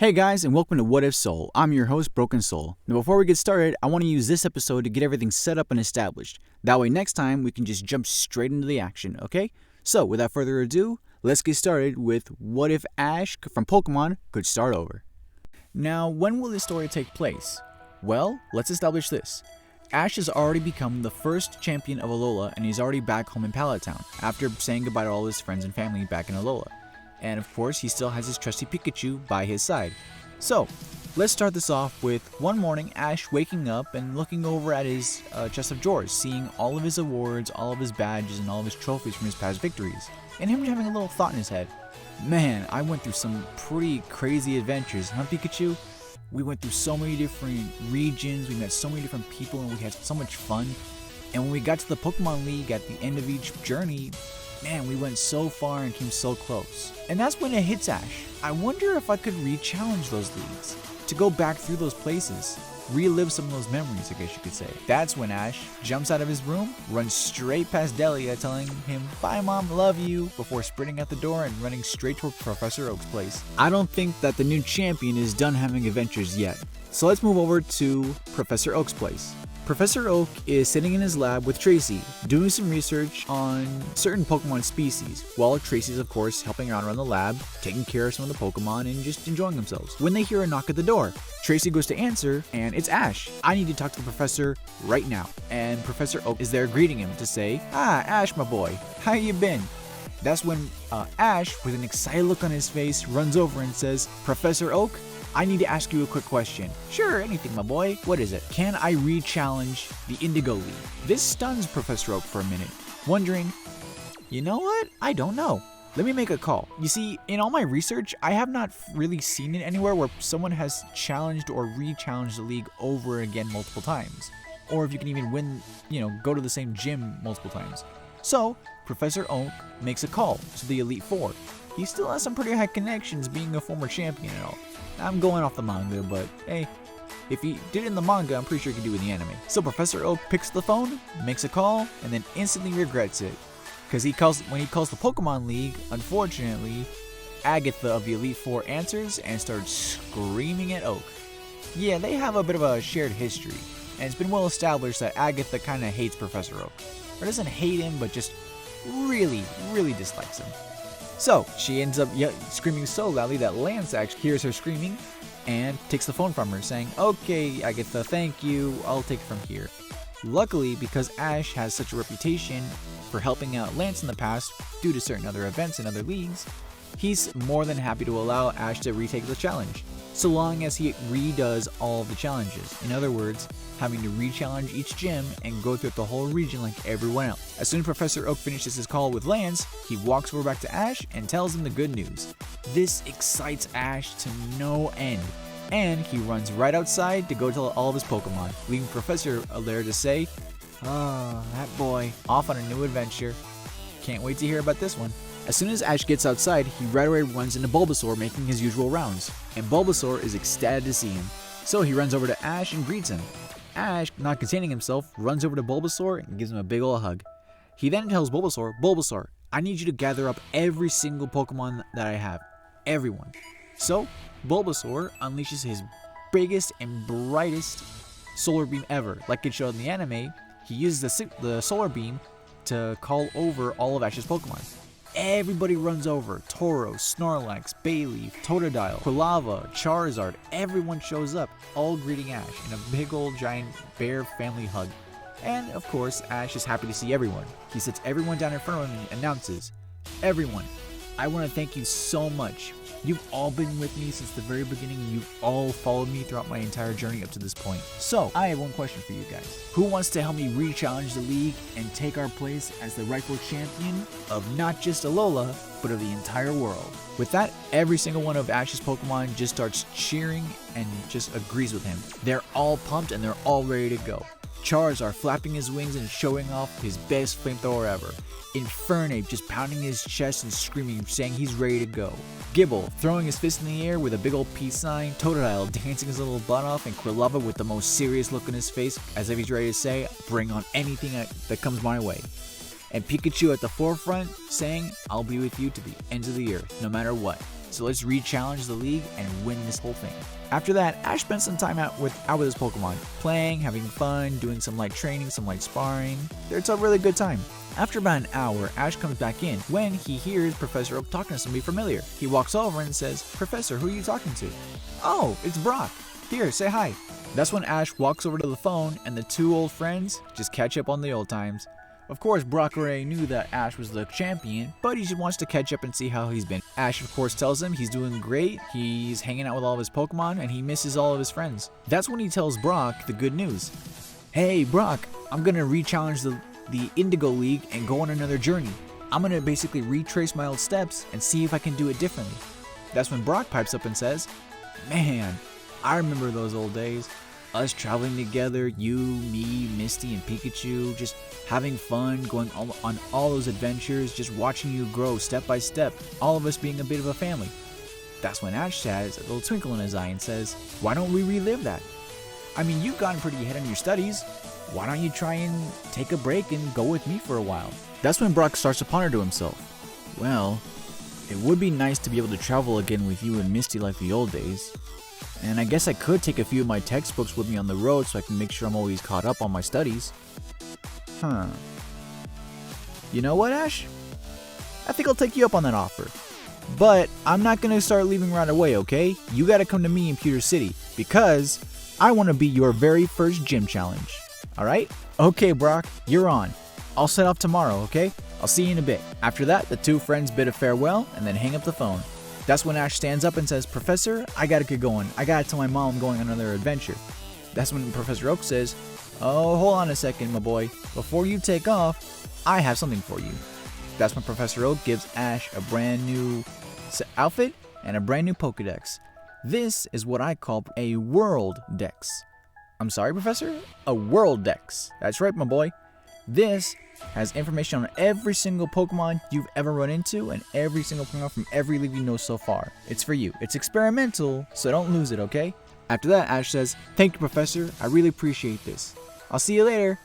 Hey guys, and welcome to What If Soul. I'm your host, Broken Soul. Now before we get started, I want to use this episode to get everything set up and established. That way next time we can just jump straight into the action, okay? So without further ado, let's get started with what if Ash from Pokémon could start over. Now, when will this story take place? Well, let's establish this. Ash has already become the first champion of Alola, and he's already back home in Pallet Town after saying goodbye to all his friends and family back in Alola. And of course, he still has his trusty Pikachu by his side. So, let's start this off with one morning Ash waking up and looking over at his chest of drawers, seeing all of his awards, all of his badges, and all of his trophies from his past victories. And him having a little thought in his head. Man, I went through some pretty crazy adventures, huh Pikachu? We went through so many different regions, we met so many different people, and we had so much fun. And when we got to the Pokemon League at the end of each journey, man, we went so far and came so close. And that's when it hits Ash. I wonder if I could re-challenge those leagues, to go back through those places, relive some of those memories, I guess you could say. That's when Ash jumps out of his room, runs straight past Delia, telling him, "Bye mom, love you," before sprinting out the door and running straight toward Professor Oak's place. I don't think that the new champion is done having adventures yet. So let's move over to Professor Oak's place. Professor Oak is sitting in his lab with Tracy, doing some research on certain Pokemon species, while Tracy's of course helping around the lab, taking care of some of the Pokemon and just enjoying themselves. When they hear a knock at the door, Tracy goes to answer, and it's Ash. "I need to talk to the professor right now." And Professor Oak is there greeting him to say, "Ah, Ash my boy, how you been?" That's when Ash, with an excited look on his face, runs over and says, "Professor Oak, I need to ask you a quick question." "Sure, anything, my boy. What is it?" "Can I re-challenge the Indigo League?" This stuns Professor Oak for a minute, wondering, you know what? I don't know. Let me make a call. You see, in all my research, I have not really seen it anywhere where someone has challenged or re-challenged the league over again multiple times. Or if you can even win, go to the same gym multiple times. So, Professor Oak makes a call to the Elite Four. He still has some pretty high connections being a former champion and all. I'm going off the manga, but hey, if he did it in the manga, I'm pretty sure he can do it in the anime. So Professor Oak picks the phone, makes a call, and then instantly regrets it. Because when he calls the Pokemon League, unfortunately, Agatha of the Elite Four answers and starts screaming at Oak. Yeah, they have a bit of a shared history, and it's been well established that Agatha kind of hates Professor Oak. Or doesn't hate him, but just really, really dislikes him. So, she ends up screaming so loudly that Lance actually hears her screaming and takes the phone from her, saying, "Okay, Agatha, thank you, I'll take it from here." Luckily, because Ash has such a reputation for helping out Lance in the past due to certain other events in other leagues, he's more than happy to allow Ash to retake the challenge, so long as he redoes all of the challenges. In other words, having to re-challenge each gym and go through the whole region like everyone else. As soon as Professor Oak finishes his call with Lance, he walks over back to Ash and tells him the good news. This excites Ash to no end, and he runs right outside to go tell all of his Pokemon, leaving Professor there to say, "Oh, that boy, off on a new adventure. Can't wait to hear about this one." As soon as Ash gets outside, he right away runs into Bulbasaur making his usual rounds, and Bulbasaur is ecstatic to see him. So he runs over to Ash and greets him. Ash, not containing himself, runs over to Bulbasaur and gives him a big ol' hug. He then tells Bulbasaur, "Bulbasaur, I need you to gather up every single Pokemon that I have. Everyone." So, Bulbasaur unleashes his biggest and brightest solar beam ever. Like it showed in the anime, he uses the solar beam to call over all of Ash's Pokemon. Everybody runs over. Tauros, Snorlax, Bayleaf, Totodile, Quilava, Charizard, everyone shows up, all greeting Ash in a big old giant bear family hug. And of course, Ash is happy to see everyone. He sits everyone down in front of him and announces, "Everyone, I want to thank you so much. You've all been with me since the very beginning. You've all followed me throughout my entire journey up to this point. So, I have one question for you guys. Who wants to help me re-challenge the league and take our place as the rightful champion of not just Alola, but of the entire world?" With that, every single one of Ash's Pokemon just starts cheering and just agrees with him. They're all pumped and they're all ready to go. Charizard flapping his wings and showing off his best flamethrower ever. Infernape just pounding his chest and screaming, saying he's ready to go. Gibble throwing his fist in the air with a big old peace sign. Totodile dancing his little butt off, and Quilava with the most serious look on his face as if he's ready to say, "Bring on anything that comes my way." And Pikachu at the forefront saying, "I'll be with you to the ends of the earth, no matter what." So let's re-challenge the league and win this whole thing. After that, Ash spent some time out with his Pokemon, playing, having fun, doing some light training, some light sparring. It's a really good time. After about an hour, Ash comes back in when he hears Professor Oak talking to somebody familiar. He walks over and says, "Professor, who are you talking to?" "Oh, it's Brock. Here, say hi." That's when Ash walks over to the phone and the two old friends just catch up on the old times. Of course, Brock already knew that Ash was the champion, but he just wants to catch up and see how he's been. Ash, of course, tells him he's doing great, he's hanging out with all of his Pokemon, and he misses all of his friends. That's when he tells Brock the good news. "Hey, Brock, I'm gonna re-challenge the Indigo League and go on another journey. I'm gonna basically retrace my old steps and see if I can do it differently." That's when Brock pipes up and says, "Man, I remember those old days. Us traveling together, you, me, Misty, and Pikachu, just having fun, going on all those adventures, just watching you grow step by step, all of us being a bit of a family." That's when Ash has a little twinkle in his eye and says, "Why don't we relive that? I mean, you've gotten pretty ahead in your studies. Why don't you try and take a break and go with me for a while?" That's when Brock starts to ponder to himself. "Well, it would be nice to be able to travel again with you and Misty like the old days. And I guess I could take a few of my textbooks with me on the road so I can make sure I'm always caught up on my studies. You know what, Ash? I think I'll take you up on that offer. But I'm not going to start leaving right away, okay? You got to come to me in Pewter City because I want to be your very first gym challenge. Alright? Okay, Brock, you're on. I'll set off tomorrow, okay? I'll see you in a bit." After that, the two friends bid a farewell and then hang up the phone. That's when Ash stands up and says, "Professor, I gotta get going. I gotta tell my mom I'm going on another adventure." That's when Professor Oak says, "Oh, hold on a second, my boy. Before you take off, I have something for you." That's when Professor Oak gives Ash a brand new outfit and a brand new Pokedex. This is what I call a World Dex. I'm sorry, Professor? A World Dex. That's right, my boy. This has information on every single Pokemon you've ever run into and every single Pokemon from every league you know so far. It's for you. It's experimental, so don't lose it, okay? After that, Ash says, "Thank you, Professor. I really appreciate this. I'll see you later.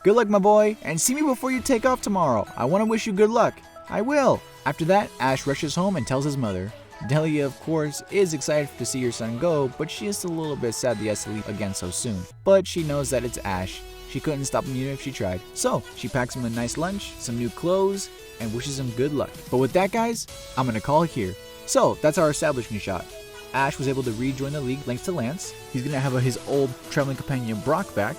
Good luck, my boy, and see me before you take off tomorrow. I want to wish you good luck." "I will." After that, Ash rushes home and tells his mother. Delia, of course, is excited to see her son go, but she is a little bit sad that he has to leave again so soon. But she knows that it's Ash. She couldn't stop him even if she tried. So she packs him a nice lunch, some new clothes, and wishes him good luck. But with that, guys, I'm going to call it here. So that's our establishing shot. Ash was able to rejoin the league thanks to Lance. He's going to have his old traveling companion Brock back,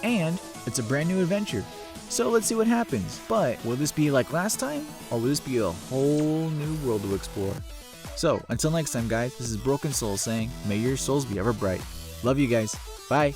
and it's a brand new adventure. So let's see what happens. But will this be like last time, or will this be a whole new world to explore? So until next time, guys, this is Broken Soul saying, may your souls be ever bright. Love you guys. Bye.